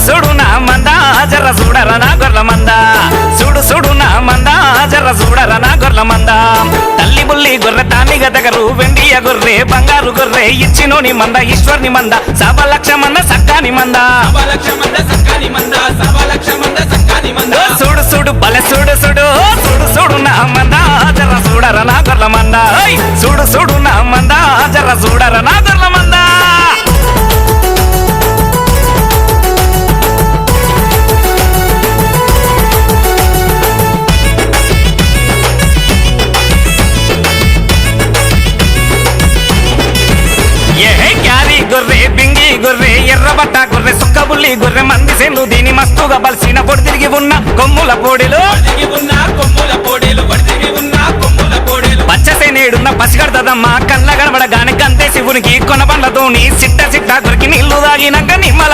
సుడు నా మంద జర్ర చూడరా నా గొర్ల మంద సుడు నా మంద జర్ర చూడరా నా గొర్ల మంద తల్లి బుల్లి గొర్రె తానిగ దగ్గరు వెండియ గొర్రె బంగారు గొర్రె ఇచ్చినోని మంద ఈశ్వర్ని మంద సభలక్ష మంద సక్కాని మంద సుడు బలె సుడు నా మంద జర్ర చూడరా నా గొర్ల మంద సుడు నా మంద జర్ర చూడరా నా గొర్ల మంద గొర్రె బింగి గొర్రె ఎర్రబట్ట గొర్రె సుక్కబుల్లి గొర్రె మంది సెల్లు దీని మస్తుగా బలిసిన పొడి తిరిగి ఉన్న కొమ్ముల పోడెలు పచ్చసేనేడున్న పసిగడదమ్మ కళ్ళ గడబడగానే గంతే శివునికి కొన పండ్లతోని సిట్ట గొరికి నీళ్లు తాగినాక నిమ్మల